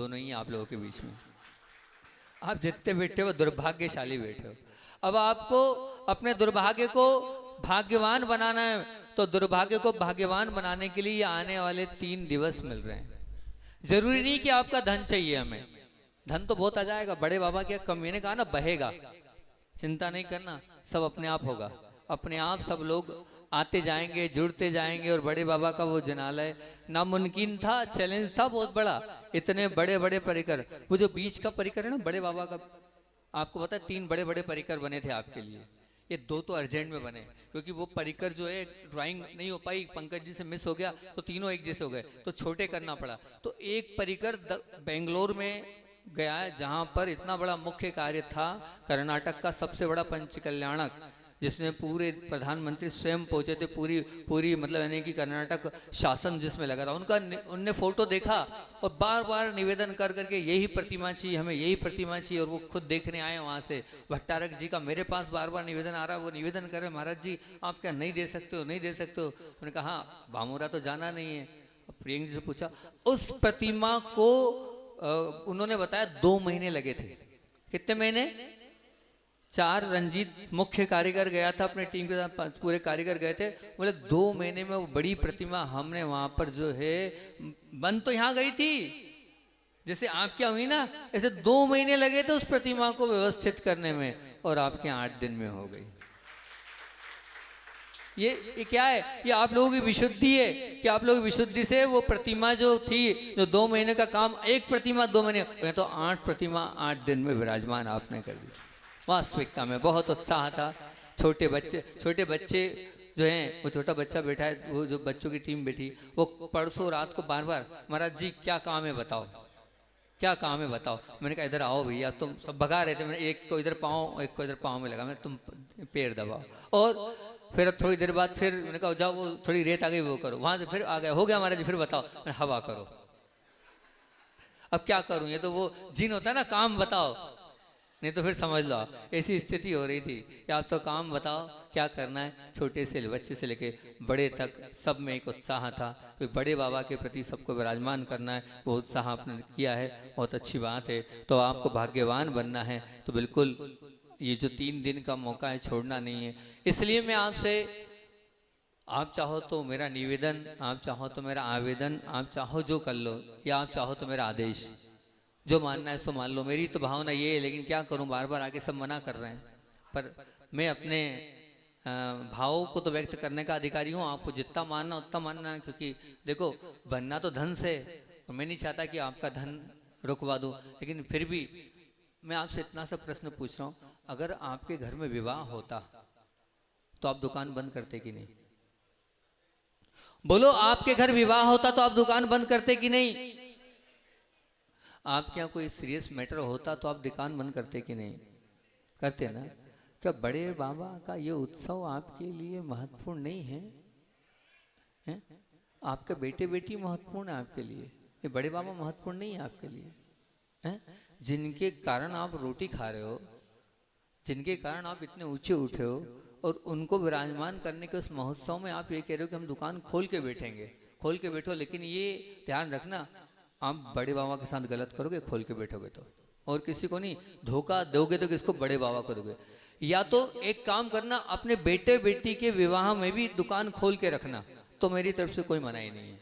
दोनों ही आप लोगों के बीच में। आप जितने बैठे हो दुर्भाग्यशाली बैठे हो। अब आपको अपने दुर्भाग्य को भाग्यवान बनाना है, तो दुर्भाग्य को भाग्यवान बनाने के लिए आने वाले 3 दिवस मिल रहे हैं। जरूरी नहीं कि आपका धन चाहिए हमें, धन तो बहुत आ जाएगा। बड़े बाबा की कम, मैंने कहा ना, बहेगा, चिंता नहीं करना, सब अपने आप होगा। अपने आप सब लोग आते जाएंगे, जुड़ते जाएंगे। और बड़े बाबा का वो जनालय नामुमकिन था, चैलेंज था बहुत बड़ा। इतने बड़े बड़े परिकर, वो जो बीच का परिकर है ना बड़े बाबा का, आपको पता है 3 बड़े बड़े परिकर बने थे आपके लिए। ये 2 तो अर्जेंट में बने, क्योंकि वो परिकर जो है ड्राइंग नहीं हो पाई, पंकज जी से मिस हो गया, तो तीनों एक जैसे हो गए, तो छोटे करना पड़ा। तो एक परिकर बेंगलोर में गया है, जहां पर इतना बड़ा मुख्य कार्य था, कर्नाटक का सबसे बड़ा पंच कल्याणक, जिसमें पूरे प्रधानमंत्री स्वयं पहुंचे थे, पूरी मतलब यानी कि कर्नाटक शासन जिसमें लगा था उनका। उनने फोटो देखा और बार बार निवेदन कर करके यही प्रतिमा चाहिए हमें, यही प्रतिमा चाहिए। और वो खुद देखने आए वहाँ से भट्टारक जी का, मेरे पास बार बार निवेदन आ रहा है, वो निवेदन कर रहे महाराज जी आप क्या नहीं दे सकते हो, नहीं दे सकते हो। उन्होंने कहा हाँ, भामोरा तो जाना नहीं है। प्रियंक जी से पूछा, उस प्रतिमा को उन्होंने बताया 2 महीने लगे थे। कितने महीने? 4 रंजीत मुख्य कारीगर गया था अपने टीम के साथ, पूरे कारीगर गए थे। बोले 2 महीने में वो बड़ी प्रतिमा हमने वहां पर जो है, बन तो यहाँ गई थी जैसे आपके हुई ना, ऐसे 2 महीने लगे थे उस प्रतिमा को व्यवस्थित करने में, और आपके 8 दिन में हो गई। ये क्या है? ये आप लोगों की विशुद्धि है कि आप लोगों की विशुद्धि से वो प्रतिमा जो थी, जो 2 महीने का काम, एक प्रतिमा 2 महीने, तो 8 प्रतिमा 8 दिन में विराजमान आपने कर दी। वास्तविकता में बहुत उत्साह था। छोटे बच्चे जो हैं, वो छोटा बच्चा बैठा है, वो जो बच्चों की टीम बैठी, वो परसों रात को बार बार महाराज जी क्या काम है बताओ, क्या काम है बताओ। मैंने कहा इधर आओ भैया, तुम सब भगा रहे थे। मैंने एक को इधर पाँव, एक को इधर पाँव में लगा, मैं तुम पैर दबाओ। और फिर थोड़ी देर बाद फिर मैंने कहा जाओ वो थोड़ी रेत आ गई वो करो, वहां से फिर आ गया, हो गया महाराज जी फिर बताओ, हवा करो। अब क्या करूं, ये तो वो जिन होता है ना, काम बताओ, नहीं तो फिर समझ लो आप, ऐसी स्थिति हो रही थी कि आप तो काम बताओ क्या करना है। छोटे से बच्चे से लेके बड़े तक सब में एक उत्साह था, तो बड़े बाबा के प्रति सबको विराजमान करना है, वो उत्साह आपने किया है, बहुत अच्छी बात है। तो आपको भाग्यवान बनना है, तो बिल्कुल ये जो 3 दिन का मौका है छोड़ना नहीं है। इसलिए मैं आपसे, आप चाहो तो मेरा निवेदन, आप चाहो तो मेरा आवेदन, आप चाहो जो कर लो, या आप चाहो तो मेरा आदेश, जो मानना है सो मान लो। मेरी तो भावना ये है, लेकिन क्या करूं, बार बार आके सब मना कर रहे हैं। पर मैं अपने भावों को तो व्यक्त करने का अधिकारी हूँ। आपको जितना मानना उतना मानना है, क्योंकि देखो बनना तो धन से, और मैं नहीं चाहता कि आपका धन रुकवा दूं। लेकिन फिर भी मैं आपसे इतना सा प्रश्न पूछ रहा हूँ, अगर आपके घर में विवाह होता तो आप दुकान बंद करते कि नहीं? बोलो, आपके घर विवाह होता तो आप दुकान बंद करते कि नहीं? आपके यहाँ कोई सीरियस मैटर होता तो आप दुकान बंद करते कि नहीं? करते ना? क्या बड़े बाबा का ये उत्सव आपके लिए महत्वपूर्ण नहीं है? हैं? आपके बेटे बेटी महत्वपूर्ण है आपके लिए, ये बड़े बाबा महत्वपूर्ण नहीं है आपके लिए? हैं? जिनके कारण आप रोटी खा रहे हो, जिनके कारण आप इतने ऊंचे उठे हो, और उनको विराजमान करने के उस महोत्सव में आप ये कह रहे हो कि हम दुकान खोल के बैठेंगे। खोल के बैठो, लेकिन ये ध्यान रखना, आप बड़े बाबा के साथ गलत करोगे खोल के बैठोगे तो, और किसी को नहीं धोखा दोगे तो किसको? बड़े बाबा को दोगे। या तो एक काम करना, अपने बेटे बेटी के विवाह में भी दुकान खोल के रखना, तो मेरी तरफ से कोई मनाही नहीं है।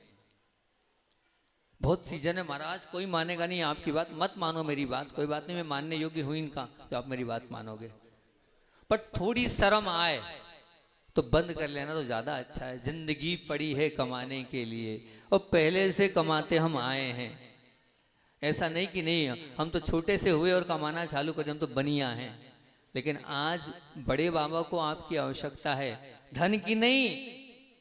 बहुत सीजन है महाराज, कोई मानेगा नहीं आपकी बात, मत मानो मेरी बात, कोई बात नहीं, मैं मानने योग्य हुई इनका जो आप मेरी बात मानोगे। पर थोड़ी शर्म आए तो बंद कर लेना तो ज्यादा अच्छा है। जिंदगी पड़ी है कमाने के लिए, और पहले से कमाते हम आए हैं। ऐसा नहीं कि नहीं, हम तो छोटे से हुए और कमाना चालू कर दिया, हम तो बनिया हैं। लेकिन आज बड़े बाबा को आपकी आवश्यकता है, धन की नहीं,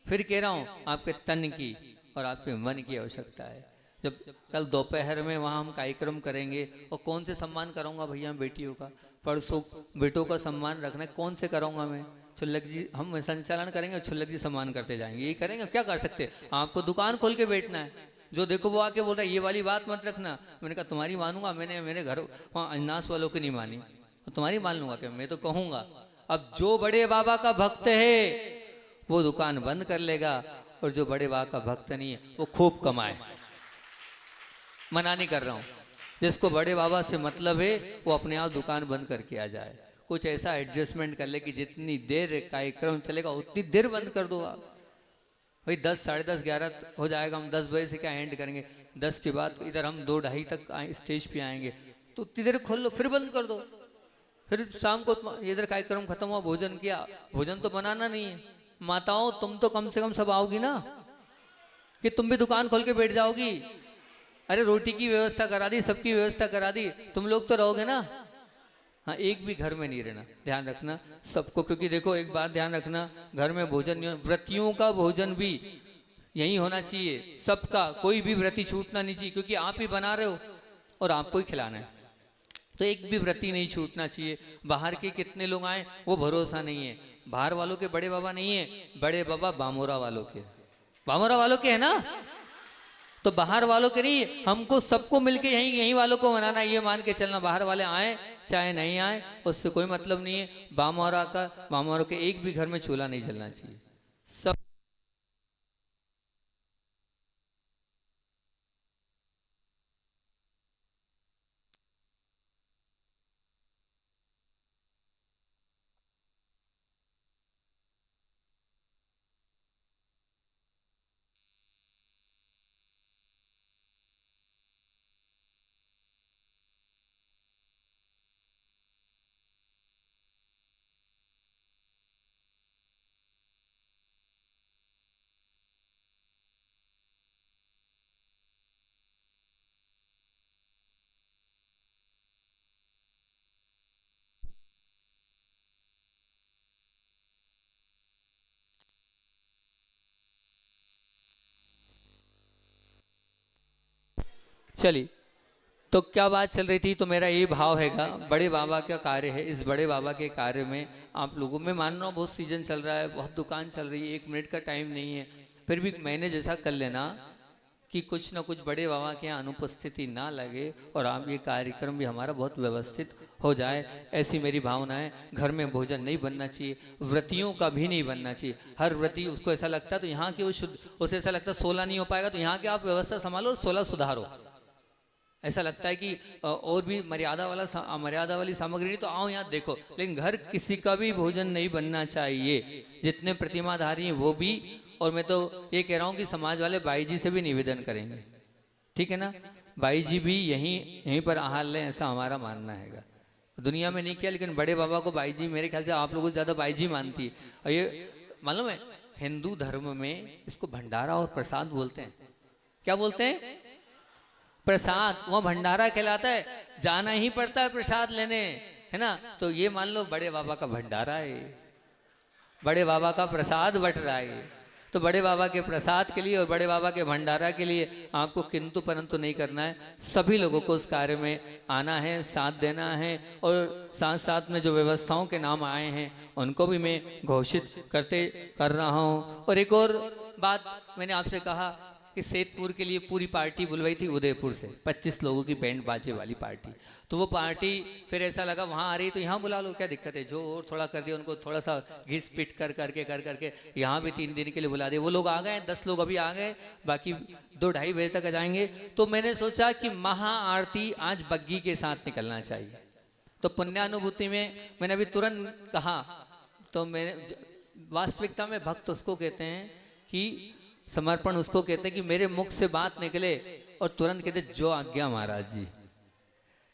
फिर कह रहा हूं आपके तन की और आपके मन की आवश्यकता है। जब कल दोपहर में वहाँ हम कार्यक्रम करेंगे, और कौन से सम्मान कराऊंगा भैया बेटियों का? परसों बेटों का सम्मान रखना है, कौन से कराऊंगा मैं? छुल्लक जी हम संचालन करेंगे, छुल्लक जी सम्मान करते जाएंगे, यही करेंगे। क्या कर सकते? आपको दुकान खोल के बैठना है। जो देखो वो आके बोल रहा है ये वाली बात मत रखना। मैंने कहा तुम्हारी मानूंगा, मैंने मेरे घर वहाँ अजनास वालों की नहीं मानी, तो तुम्हारी मान लूंगा क्या? मैं तो कहूँगा। अब जो बड़े बाबा का भक्त है वो दुकान बंद कर लेगा, और जो बड़े बाबा का भक्त नहीं है वो खूब कमाए। मना नहीं कर रहा हूँ, जिसको बड़े बाबा से मतलब है वो अपने आप दुकान बंद करके आ जाए, कुछ ऐसा एडजस्टमेंट कर ले कि जितनी देर कार्यक्रम चलेगा उतनी देर बंद कर दो आप। भाई 10, साढ़े 10, 11 हो जाएगा, हम 10 बजे से क्या एंड करेंगे, 10 के बाद इधर हम 2, 2:30 तक स्टेज पे आएंगे, तो उतनी देर खोल लो, फिर बंद कर दो। फिर शाम को इधर कार्यक्रम खत्म हुआ, भोजन किया, भोजन तो बनाना नहीं है। माताओं तुम तो कम से कम सब आओगी ना, कि तुम भी दुकान खोल के बैठ जाओगी? अरे रोटी की व्यवस्था करा दी, सबकी व्यवस्था करा दी, तुम लोग तो रहोगे ना। हाँ, एक भी घर में नहीं रहना, ध्यान रखना सबको, क्योंकि देखो एक बात ध्यान रखना, घर में भोजन नहीं, व्रतियों का भोजन भी यही होना चाहिए सबका, कोई भी व्रती छूटना नहीं चाहिए, क्योंकि आप ही बना रहे हो और आपको ही खिलाना है, तो एक भी व्रती नहीं छूटना चाहिए। बाहर के कितने लोग आए वो भरोसा नहीं है, बाहर वालों के बड़े बाबा नहीं है, बड़े बाबा बामोरा वालों के, बामोरा वालों के है ना, तो बाहर वालों के नहीं, हमको सबको मिलके यहीं वालों को मनाना, ये मान के चलना, बाहर वाले आए चाहे नहीं आए उससे कोई मतलब नहीं है। बामौरा के एक भी घर में चूल्हा नहीं जलना चाहिए, सब। चलिए, तो क्या बात चल रही थी, तो मेरा ये भाव हैगा, बड़े बाबा का कार्य है, इस बड़े बाबा के कार्य में आप लोगों में, मान रहा हूँ बहुत सीजन चल रहा है, बहुत दुकान चल रही है, 1 मिनट का टाइम नहीं है, फिर भी मैंने जैसा कर लेना कि कुछ ना कुछ बड़े बाबा के यहाँ अनुपस्थिति ना लगे और आप ये कार्यक्रम भी हमारा बहुत व्यवस्थित हो जाए, ऐसी मेरी भावना है। घर में भोजन नहीं बनना चाहिए, व्रतियों का भी नहीं बनना चाहिए। हर व्रती उसको ऐसा लगता है तो यहाँ के वो शुद्ध, उसे ऐसा लगता है 16 नहीं हो पाएगा तो यहाँ के आप व्यवस्था संभालो और 16 सुधारो, ऐसा लगता है कि और भी मर्यादा वाली सामग्री नहीं तो आओ यहाँ देखो, लेकिन घर किसी का भी भोजन नहीं बनना चाहिए, जितने प्रतिमाधारी हैं वो भी, और मैं तो ये कह रहा हूँ कि समाज वाले बाई जी से भी निवेदन करेंगे, ठीक है ना, बाई जी भी यहीं पर आहार लें, ऐसा हमारा मानना है। दुनिया में नहीं किया, लेकिन बड़े बाबा को बाई जी, मेरे ख्याल से आप लोगों से ज़्यादा बाई जी मानती है। और ये मालूम है, हिंदू धर्म में इसको भंडारा और प्रसाद बोलते हैं। क्या बोलते हैं? प्रसाद, वह भंडारा कहलाता है, जाना ही पड़ता है प्रसाद लेने, है ना। तो ये मान लो बड़े बाबा का भंडारा है, बड़े बाबा का प्रसाद बट रहा है, तो बड़े बाबा के प्रसाद के लिए और बड़े बाबा के भंडारा के लिए आपको किंतु परंतु नहीं करना है, सभी लोगों को उस कार्य में आना है, साथ देना है, और साथ साथ में जो व्यवस्थाओं के नाम आए हैं उनको भी मैं घोषित कर रहा हूँ। और एक और बात मैंने आपसे कहा कि सेतपुर के लिए पूरी पार्टी बुलवाई थी उदयपुर से, 25 लोगों की बैंड बाजे वाली पार्टी, तो वो पार्टी फिर ऐसा लगा वहाँ आ रही तो यहाँ बुला लो, क्या दिक्कत है, जो और थोड़ा कर दिया उनको, थोड़ा सा घिस पिट कर करके यहाँ भी 3 दिन के लिए बुला दिया। वो लोग आ गए, 10 लोग अभी आ गए, बाकी 2, 2:30 बजे तक आ जाएंगे। तो मैंने सोचा कि महा आरती आज बग्गी के साथ निकलना चाहिए, तो पुण्यानुभूति में मैंने अभी तुरंत कहा, तो मैंने, वास्तविकता में भक्त उसको कहते हैं कि समर्पण उसको कहते हैं कि मेरे मुख से बात निकले और तुरंत कहते जो आज्ञा महाराज जी।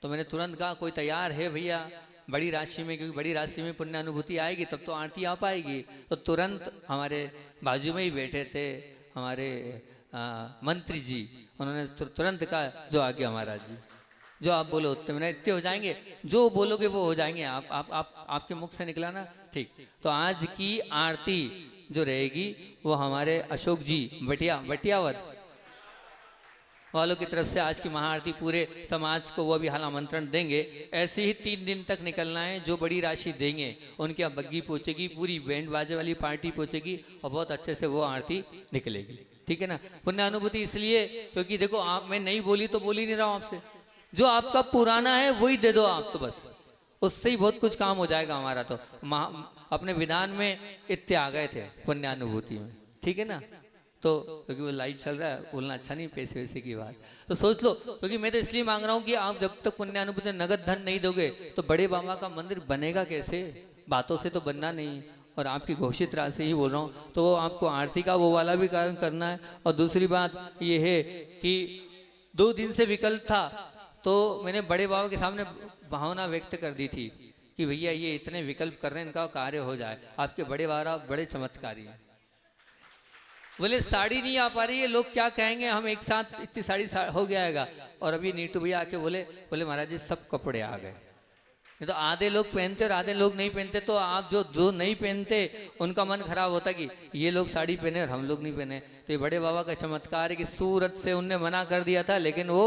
तो मैंने तुरंत कहा कोई तैयार है भैया बड़ी राशि में, क्योंकि बड़ी राशि में पुण्य अनुभूति आएगी तब तो आरती आ पाएगी। तो तुरंत हमारे बाजू में ही बैठे थे हमारे मंत्री जी, उन्होंने तुरंत कहा जो आज्ञा महाराज जी, जो आप बोलो उतने मैंने इतने हो जाएंगे, जो बोलोगे वो हो जाएंगे, आप आपके मुख से निकला ना, ठीक। तो आज की आरती जो रहेगी वो हमारे अशोक जी बटियावत वालों की तरफ से आज की महाआरती पूरे समाज को वो भी हाल आमंत्रण देंगे। ऐसे ही 3 दिन तक निकलना है, जो बड़ी राशि देंगे उनके यहाँ बग्गी पहुँचेगी, पूरी बैंड बाजे वाली पार्टी पहुँचेगी और बहुत अच्छे से वो आरती निकलेगी, ठीक है ना। पुण्य अनुभूति इसलिए क्योंकि देखो आप, मैं नहीं बोली तो बोल ही नहीं रहा हूँ आपसे, जो आपका पुराना है वही दे दो आप, तो बस उससे ही बहुत कुछ काम हो जाएगा हमारा। तो अपने विधान में इतने आ गए थे पुण्यानुभूति में, ठीक है ना। तो क्योंकि वो लाइव चल रहा है, बोलना अच्छा नहीं, पैसे वैसे की बात। तो सोच लो, क्योंकि मैं तो इसलिए मांग रहा हूँ कि आप जब तक पुण्यानुभूति नगद धन नहीं दोगे तो बड़े बाबा का मंदिर बनेगा कैसे? बातों से तो बनना नहीं, और आपकी घोषित राशि ही बोल रहा हूँ। तो वो आपको आरती का वो वाला भी कार्य करना है। और दूसरी बात ये है कि 2 दिन से विकल्प था, तो मैंने बड़े बाबा के सामने भावना व्यक्त कर दी थी कि भैया ये इतने विकल्प कर रहे हैं, इनका कार्य हो जाए। आपके बड़े बाबा बड़े चमत्कारी हैं। बोले साड़ी नहीं आ पा रही है, लोग क्या कहेंगे, हम एक साथ इतनी साड़ी हो गया। और अभी नीटू भैया आके बोले महाराज जी सब कपड़े आ गए। नहीं तो आधे लोग पहनते और आधे लोग नहीं पहनते, तो आप जो नहीं पहनते उनका मन खराब होता कि ये लोग साड़ी पहने और हम लोग नहीं पहने। तो ये बड़े बाबा का चमत्कार है कि सूरत से उनने मना कर दिया था लेकिन वो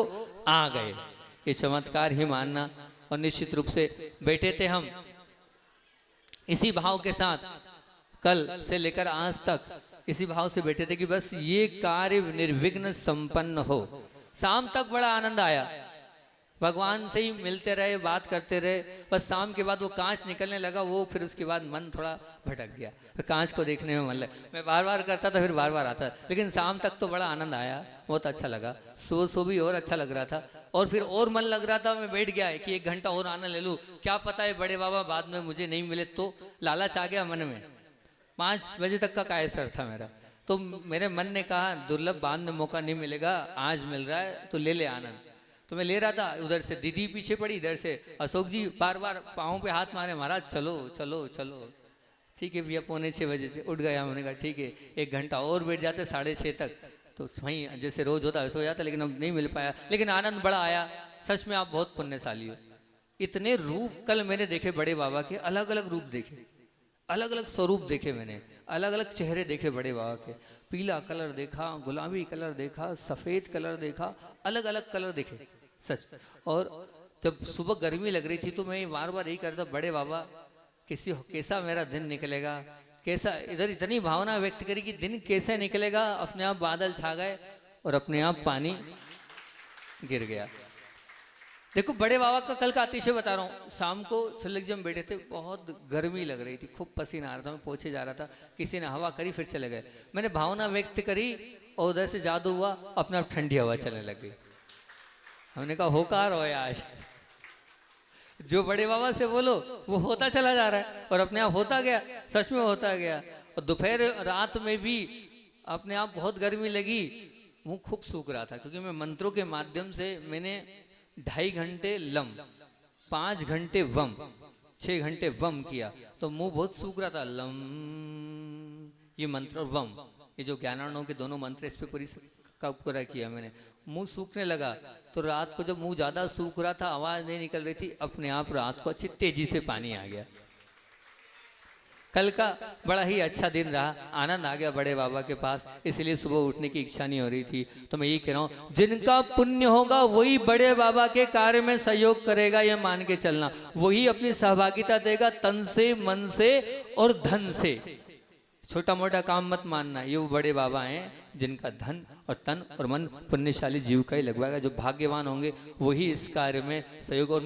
आ गए। ये चमत्कार ही मानना। और निश्चित रूप से बैठे थे हम इसी भाव के साथ, कल से लेकर आज तक इसी भाव से बैठे थे कि बस ये कार्य निर्विघ्न संपन्न हो। शाम तक बड़ा आनंद आया, भगवान से ही मिलते रहे, बात करते रहे। बस शाम के बाद वो कांच निकलने लगा, वो फिर उसके बाद मन थोड़ा भटक गया। तो कांच को देखने में मन लगा, मैं बार बार करता था, फिर बार बार आता, लेकिन शाम तक तो बड़ा आनंद आया, बहुत अच्छा लगा। सो भी और अच्छा लग रहा था, और फिर और मन लग रहा था। मैं बैठ गया कि 1 घंटा और आनंद ले लूँ, क्या पता है बड़े बाबा बाद में मुझे नहीं मिले तो। लालच आ गया मन में। 5 बजे तक का कायसर था मेरा, तो मेरे मन ने कहा दुर्लभ, बाद में मौका नहीं मिलेगा, आज मिल रहा है तो ले ले आनंद। तो मैं ले रहा था, उधर से दीदी पीछे पड़ी, इधर से अशोक जी बार बार पाँव पे हाथ मारे, महाराज चलो चलो चलो। ठीक है भैया, 5:45 बजे से उठ गया। मैंने कहा ठीक है 1 घंटा और बैठ जाते 6:30 तक, तो वहीं जैसे रोज होता वैसे हो जाता, लेकिन अब नहीं मिल पाया। लेकिन आनंद बड़ा आया। सच में आप बहुत पुण्यशाली हो। इतने रूप कल मैंने देखे बड़े बाबा के, अलग अलग रूप देखे, अलग अलग स्वरूप देखे मैंने, अलग अलग चेहरे देखे बड़े बाबा के। पीला कलर देखा, गुलाबी कलर देखा, सफ़ेद कलर देखा, अलग अलग कलर देखे सच। और जब सुबह गर्मी लग रही थी तो मैं बार बार यही करता, बड़े बाबा कैसा मेरा दिन निकलेगा, कैसा। इधर इतनी भावना व्यक्त करी कि दिन कैसे निकलेगा। अपने आप बादल छा गए और अपने आप पानी गिर गया। देखो बड़े बाबा का कल का अतिशय बता रहा हूँ। शाम को छल्लक जी हम बैठे थे, बहुत गर्मी लग रही थी, खूब पसीना आ रहा था, मैं पोछे जा रहा था, किसी ने हवा करी, फिर चले गए। मैंने भावना व्यक्त करी और उधर से जादू हुआ, अपने आप ठंडी हवा चलने लग गई। हमने कहा होकार हो आज, जो बड़े बाबा से बोलो वो होता चला जा रहा है, और अपने आप होता गया, सच में होता गया। और दोपहर रात में भी अपने आप बहुत गर्मी लगी, मुँह खूब सूख रहा था, क्योंकि मैं मंत्रों के माध्यम से मैंने 2.5 घंटे लम, 5 घंटे वम, 6 घंटे वम किया, तो मुंह बहुत सूख रहा था। लम ये मंत्र और वम, ये जो ज्ञानार्णव के दोनों मंत्र, इस पे पूरा किया मैंने। मुंह सूखने लगा, तो रात को जब मुंह ज्यादा सूख रहा था, आवाज नहीं निकल रही थी, अपने आप रात को अच्छी तेजी से पानी आ गया। कल का बड़ा ही अच्छा दिन रहा, आनंद आ गया बड़े बाबा के पास, इसलिए सुबह उठने की इच्छा नहीं हो रही थी। तो मैं यही कह रहा हूँ, जिनका पुण्य होगा वही बड़े बाबा के कार्य में सहयोग करेगा, ये मान के चलना। वही अपनी सहभागिता देगा, तन से, मन से और धन से। छोटा मोटा काम मत मानना, ये वो बड़े बाबा हैं जिनका धन और तन और मन पुण्यशाली जीव का ही लगवाएगा। जो भाग्यवान होंगे वही इस कार्य में सहयोग। और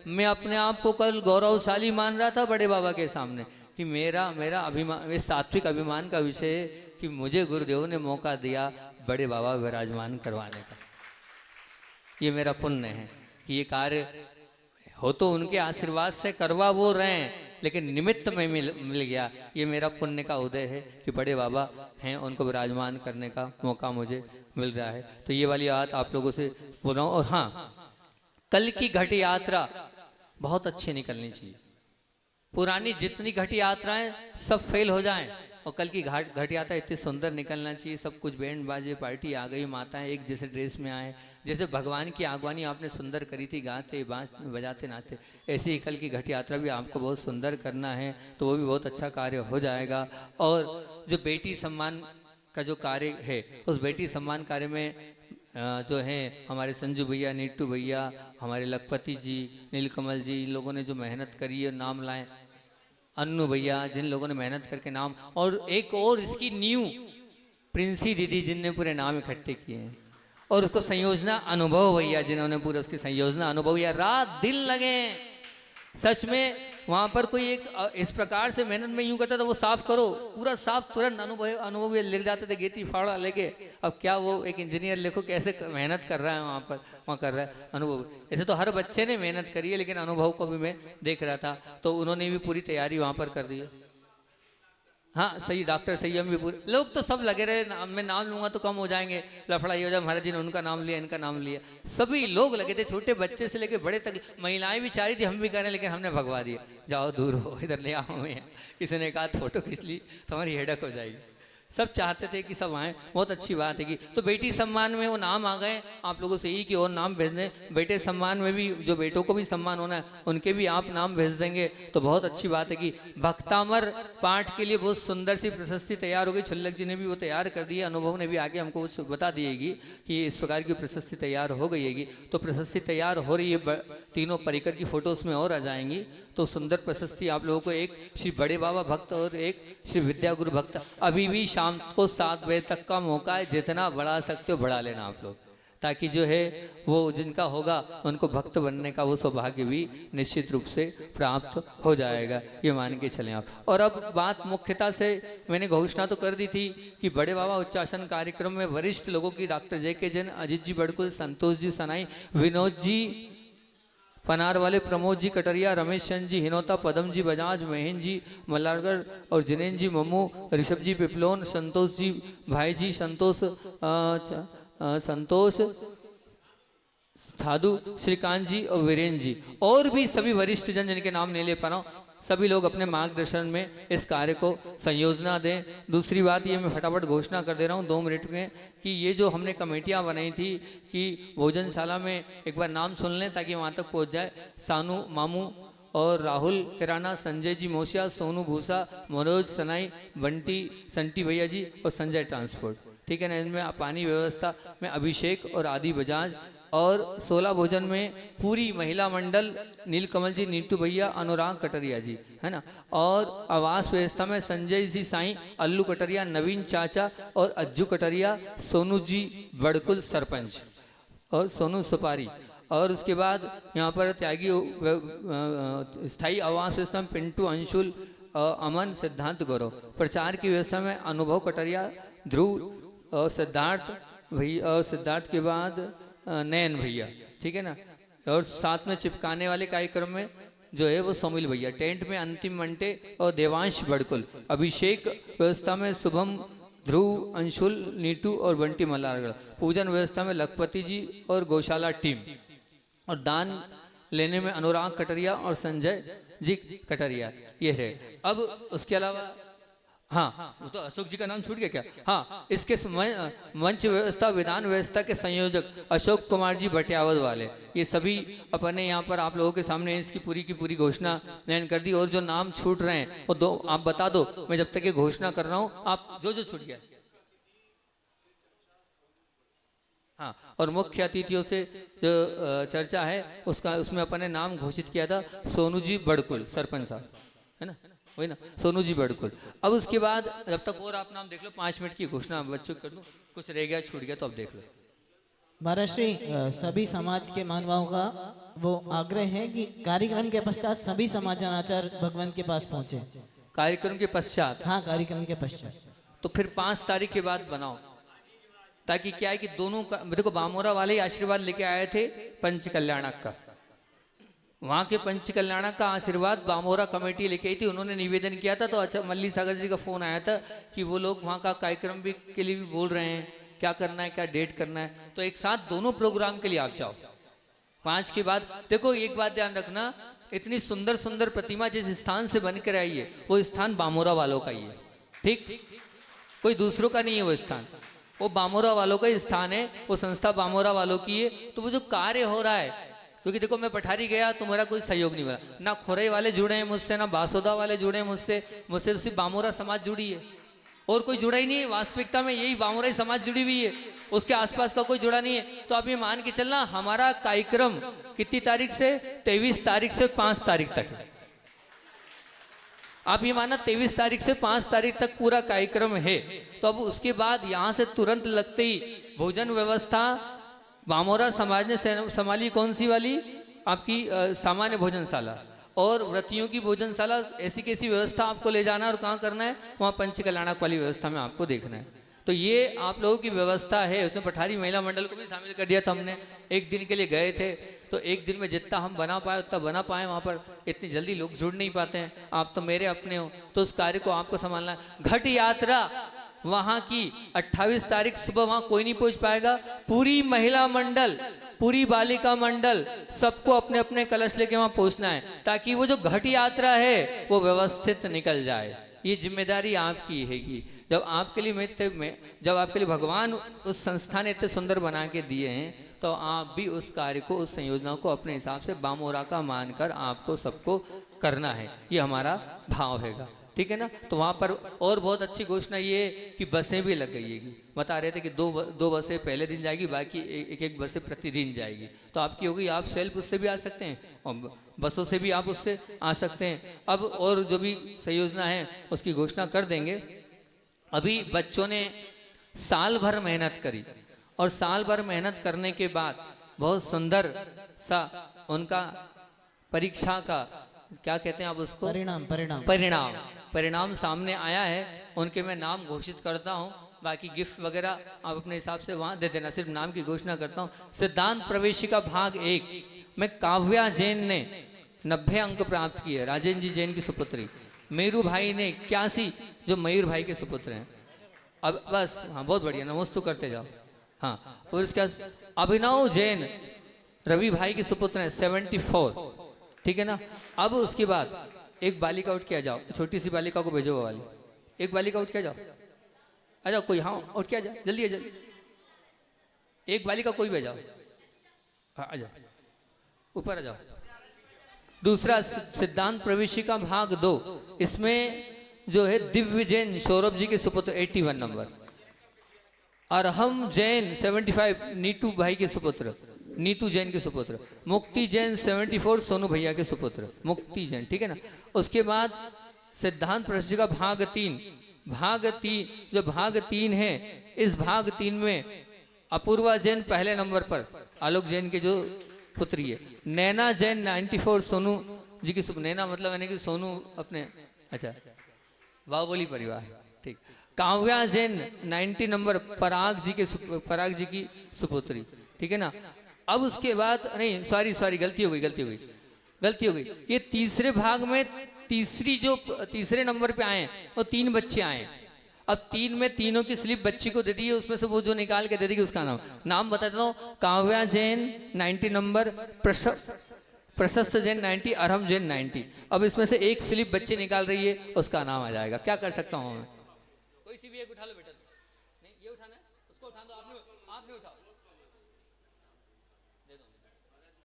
मैं अपने आप को कल गौरवशाली मान रहा था बड़े बाबा के सामने, कि मेरा अभिमान, ये सात्विक अभिमान का विषय है कि मुझे गुरुदेव ने मौका दिया बड़े बाबा विराजमान करवाने का। ये मेरा पुण्य है कि ये कार्य हो तो उनके आशीर्वाद से करवा वो रहे हैं, लेकिन निमित्त में मिल गया। ये मेरा पुण्य का उदय है कि बड़े बाबा हैं, उनको विराजमान करने का मौका मुझे मिल रहा है। तो ये वाली बात आप लोगों से बोल रहा हूँ। और हाँ, कल की घट यात्रा बहुत अच्छी निकलनी चाहिए। पुरानी जितनी घट यात्राएं सब फेल हो जाएं, और कल की घट यात्रा इतनी सुंदर निकलना चाहिए। सब कुछ बैंड बाजे, पार्टी आ गई, माताएं एक जैसे ड्रेस में आए, जैसे भगवान की आगवानी आपने सुंदर करी थी, गाते बाँस बजाते नाचते, ऐसे ही कल की घट यात्रा भी आपको बहुत सुंदर करना है, तो वो भी बहुत अच्छा कार्य हो जाएगा। और जो बेटी सम्मान का जो कार्य है, उस बेटी सम्मान कार्य में जो है हमारे संजू भैया, नीटू भैया, हमारे लखपति जी, नीलकमल जी, इन लोगों ने जो मेहनत करी है, नाम लाए, अन्नू भैया, जिन लोगों ने मेहनत करके नाम, और एक और इसकी न्यू प्रिंसी दीदी जिनने पूरे नाम इकट्ठे किए हैं, और उसको संयोजना अनुभव भैया जिन्होंने पूरे उसकी संयोजना अनुभव किया। रात दिन लगे, सच में वहाँ पर कोई एक इस प्रकार से मेहनत में यूं करता था, वो साफ करो पूरा साफ, तुरंत अनुभव लिख जाते थे गेती फावड़ा लेके। अब क्या वो एक इंजीनियर लिखो कैसे मेहनत कर रहा है वहाँ पर, वहाँ कर रहा है अनुभव। ऐसे तो हर बच्चे ने मेहनत करी है, लेकिन अनुभव को भी मैं देख रहा था, तो उन्होंने भी पूरी तैयारी वहाँ पर कर दी है। हाँ सही, डॉक्टर संयम भी पूरे लोग तो सब लगे रहे, मैं नाम लूंगा तो कम हो जाएंगे, लफड़ा ये हो जाए, महाराज जी ने उनका नाम लिया इनका नाम लिया, सभी लोग लगे थे, छोटे बच्चे से लेके बड़े तक। महिलाएं भी चाह रही थी हम भी करें, लेकिन हमने भगवा दिया, जाओ दूर हो, इधर ले आओ मैं। किसी ने कहा फोटो खींच ली तो हमारी हेडक हो जाएगी। सब चाहते थे कि सब आए, बहुत अच्छी बात है कि तो बेटी सम्मान में वो नाम आ गए, आप लोगों से यही कि और नाम भेज दें। बेटे सम्मान में भी जो बेटों को भी सम्मान होना है उनके भी आप नाम भेज देंगे तो बहुत अच्छी बात है कि भक्तामर पाठ के लिए बहुत सुंदर सी प्रशस्ति तैयार हो गई। छुल्लक जी ने भी वो तैयार कर दी है, अनुभव ने भी आगे हमको कुछ बता दिएगी कि इस प्रकार की प्रशस्ति तैयार हो गई है। तो प्रशस्ति तैयार हो रही है, तीनों परिकर की फोटो उसमें और आ जाएंगी। तो सुंदर प्रशस्ति आप लोगों को, एक श्री बड़े बाबा भक्त और एक श्री विद्या गुरु भक्त। अभी भी शाम को 7 बजे तक का मौका है, जितना बढ़ा सकते हो बढ़ा लेना आप लोग, ताकि जो है वो जिनका होगा उनको भक्त बनने का वो सौभाग्य भी निश्चित रूप से प्राप्त हो जाएगा, ये मान के चलें आप। और अब बात मुख्यता से मैंने घोषणा तो कर दी थी कि बड़े बाबा उच्चासन कार्यक्रम में वरिष्ठ लोगों की डॉक्टर JK जैन, अजीत जी बड़कुल, संतोष जी सनाई, विनोद जी पनार वाले, प्रमोद जी कटरिया, रमेश चंद जी हिनोता, पदम जी बजाज, महेंद्र जी मल्लारगढ़ और जिनेन्द्र जी मम्मू, ऋषभ जी पिपलोन, संतोष जी भाई जी, संतोष साधु, श्रीकांत जी और वीरेंद्र जी, और भी सभी वरिष्ठ जन जिनके नाम नहीं ले पा रहा हूँ, सभी लोग अपने मार्गदर्शन में इस कार्य को संयोजना दें। दूसरी बात ये मैं फटाफट घोषणा कर दे रहा हूँ 2 मिनट में कि ये जो हमने कमेटियाँ बनाई थी कि भोजनशाला में एक बार नाम सुन लें ताकि वहाँ तक पहुँच जाए। सानू मामू और राहुल किराना, संजय जी मोशिया, सोनू भूसा, मनोज सनाई, बंटी संटी भैया जी और संजय ट्रांसपोर्ट, ठीक है ना। इनमें पानी व्यवस्था में अभिषेक और आदि बजाज, और 16 भोजन में पूरी महिला मंडल नीलकमल जी, नीटू भैया, अनुराग कटरिया जी, है ना। और आवास व्यवस्था में संजय जी साईं, अल्लू कटरिया, नवीन चाचा और अज्जू कटरिया, सोनू जी बड़कुल सरपंच और सोनू सुपारी। और उसके बाद यहाँ पर त्यागी स्थायी आवास व्यवस्था में पिंटू, अंशुल, अमन, सिद्धांत, गौरव। प्रचार की व्यवस्था में अनुभव कटरिया, ध्रुव और सिद्धार्थ भैया, और सिद्धार्थ के बाद नयन भैया, ठीक है ना। और साथ में चिपकाने वाले कार्यक्रम में जो है वो सोमिल भैया, टेंट में अंतिम मंटे और देवांश बड़कुल, अभिषेक व्यवस्था में शुभम, ध्रुव, अंशुल, नीटू और बंटी मल्लारगढ़, पूजन व्यवस्था में लखपति जी और गौशाला टीम, और दान लेने में अनुराग कटरिया और संजय जी कटरिया, ये है। अब उसके अलावा हाँ, वो तो अशोक जी का नाम छूट गया क्या? हाँ, इसके मंच व्यवस्था, विधान व्यवस्था के संयोजक अशोक कुमार जी बटियावद वाले, ये सभी अपने यहाँ पर आप लोगों के सामने इसकी पूरी की पूरी घोषणा मैंने कर दी। और जो नाम छूट रहे हैं वो 2 आप बता दो, मैं जब तक ये घोषणा कर रहा हूँ, आप जो छूट गया। हाँ, और मुख्य अतिथियों से जो चर्चा है उसका, उसमें अपने नाम घोषित किया था सोनू जी बड़कुल सरपंच साहब, है ना, वही ना, सोनू जी बड़कुल। अब उसके बाद जब तक और आप नाम देख लो, 5 मिनट की घोषणा बच्चों कर दूं, कुछ रह गया छूट गया तो अब देख लो। महाराज श्री सभी समाज के मानवाओं का वो आग्रह है कि कार्यक्रम के पश्चात सभी समाचार भगवान के पास पहुंचे। कार्यक्रम के पश्चात? हाँ, कार्यक्रम के पश्चात। तो फिर 5 तारीख के बाद बनाओ, ताकि क्या है कि दोनों का, देखो बामोरा वाले ही आशीर्वाद लेके आए थे पंच कल्याणक का, वहाँ के पंच कल्याणक का आशीर्वाद बामोरा कमेटी लेके आई थी। उन्होंने निवेदन किया था, तो अच्छा मल्ली सागर जी का फोन आया था कि वो लोग वहाँ का कार्यक्रम भी के लिए भी बोल रहे हैं, क्या करना है, क्या डेट करना है, तो एक साथ दोनों प्रोग्राम के लिए आप जाओ 5 के बाद। देखो एक बात ध्यान रखना, इतनी सुंदर सुंदर प्रतिमा जिस स्थान से बनकर आई है वो स्थान बामोरा वालों का ही है, ठीक, कोई दूसरों का नहीं है वो स्थान, वो बामोरा वालों का स्थान है, वो संस्था बामोरा वालों की है। तो वो जो कार्य हो रहा है, क्योंकि देखो मैं पठारी गया तो मेरा कोई सहयोग नहीं मिला, ना खोरई वाले जुड़े हैं मुझसे, ना बासोदा वाले जुड़े हैं मुझसे तो सिर्फ बामोरा समाज जुड़ी है, और कोई जुड़ा ही नहीं है। वास्तविकता में यही बामोरा समाज जुड़ी हुई है, उसके आसपास का कोई जुड़ा नहीं है। तो आप ये मान के चलना, हमारा कार्यक्रम कितनी तारीख से? 23 तारीख से 5 तारीख तक है। आप ये माना 23 तारीख से 5 तारीख तक पूरा कार्यक्रम है। तो अब उसके बाद यहाँ से तुरंत लगते ही भोजन व्यवस्था बामोरा समाज ने संभाली, कौन सी वाली? आपकी सामान्य भोजनशाला। और व्रतियों की भोजनशाला ऐसी कैसी व्यवस्था आपको ले जाना है और कहाँ करना है, वहाँ पंच कल्याणक वाली व्यवस्था में आपको देखना है। तो ये आप लोगों की व्यवस्था है। उसमें पठारी महिला मंडल को भी शामिल कर दिया था हमने। एक दिन के लिए गए थे तो एक दिन में जितना हम बना पाए उतना बना पाए। वहाँ पर इतनी जल्दी लोग जुड़ नहीं पाते हैं। आप तो मेरे अपने हो, तो उस कार्य को आपको संभालना है। घट यात्रा वहाँ की 28 तारीख सुबह वहाँ कोई नहीं पहुँच पाएगा। पूरी महिला मंडल, पूरी बालिका मंडल, सबको अपने अपने कलश लेके वहाँ पहुँचना है, ताकि वो जो घट यात्रा है वो व्यवस्थित निकल जाए। ये जिम्मेदारी आपकी हैगी। जब आपके लिए जब आपके लिए भगवान उस संस्था ने इतने सुंदर बना के दिए हैं, तो आप भी उस कार्य को, उस संयोजना को अपने हिसाब से बामोरा का मानकर आपको सबको करना है। ये हमारा भाव हैगा, ठीक है ना। तो वहाँ पर और बहुत अच्छी घोषणा ये है कि बसें भी लग गई है। बता रहे थे कि दो बसें पहले दिन जाएगी, बाकी एक बसें प्रतिदिन जाएगी। तो आपकी होगी, आप सेल्फ उससे भी आ सकते हैं और बसों से भी आप उससे आ सकते हैं। अब और जो भी संयोजना है उसकी घोषणा कर देंगे। अभी बच्चों ने साल भर मेहनत करी और साल भर मेहनत करने के बाद बहुत सुंदर सा उनका परीक्षा का क्या कहते हैं आप उसको, परिणाम सामने आया है। उनके मैं नाम घोषित करता हूँ, बाकी गिफ्ट वगैरह आप अपने हिसाब से वहाँ दे देना। सिर्फ नाम की घोषणा करता हूँ। सिद्धांत प्रवेशिका भाग 1 में काव्या जैन ने 90 अंक प्राप्त किए, राजेंद्र जी जैन की सुपुत्री। मेरू भाई ने 81, जो मयूर भाई के सुपुत्र हैं। अब बस, हाँ बहुत बढ़िया, नमोस्तु करते जाओ। हाँ, और इसके बाद अभिनव जैन रवि भाई के सुपुत्र हैं, 74, ठीक है ना। अब उसके बाद एक बालिका उठ के आ जाओ, छोटी सी बालिका को भेजो। वो वाली एक बालिका उठ के आ जाओ, आ जाओ कोई, हाँ उठ के आ जाओ, जल्दी आ जल्दी। एक बालिका कोई भेजाओ, हाँ आ जाओ, ऊपर आ जाओ। दूसरा सिद्धांत प्रवेशिका भाग 2, इसमें जो है दिव्य जैन सौरभ जी के सुपुत्र 81 नंबर, अरहम जैन 75 नीतू भाई के सुपुत्र, नीतू जैन के सुपुत्र, मुक्ति जैन 74 सोनू भैया के सुपुत्र, मुक्ति जैन, ठीक है ना। उसके बाद सिद्धांत प्रवेशिका भाग 3, जो भाग 3 है, इस भाग 3 में अपूर्वा जैन पहले नंबर पर, आलोक जैन के जो पुत्री है। नैना जैन 94 सोनू जी की नैना मतलब यानी कि सोनू अपने, अच्छा बाहुबली परिवार, ठीक। काव्या जैन 90 नंबर पराग जी की सुपुत्री, ठीक है ना। अब उसके बाद नहीं, सॉरी गलती हो गई। ये तीसरे भाग में तीसरे नंबर पे आए वो 3 बच्चे आए। अब 3 में तीनों की स्लिप बच्ची को दे दी है, उसमें से वो जो निकाल के दे देगी उसका नाम बता देता हूँ। काव्या जैन 90 नंबर, प्रशस्त जैन 90, अरहम जैन 90। अब इसमें से एक स्लिप बच्ची निकाल रही है, उसका नाम आ जाएगा। क्या कर सकता हूँ मैं, कोई सी भी एक उठा लो बेटा।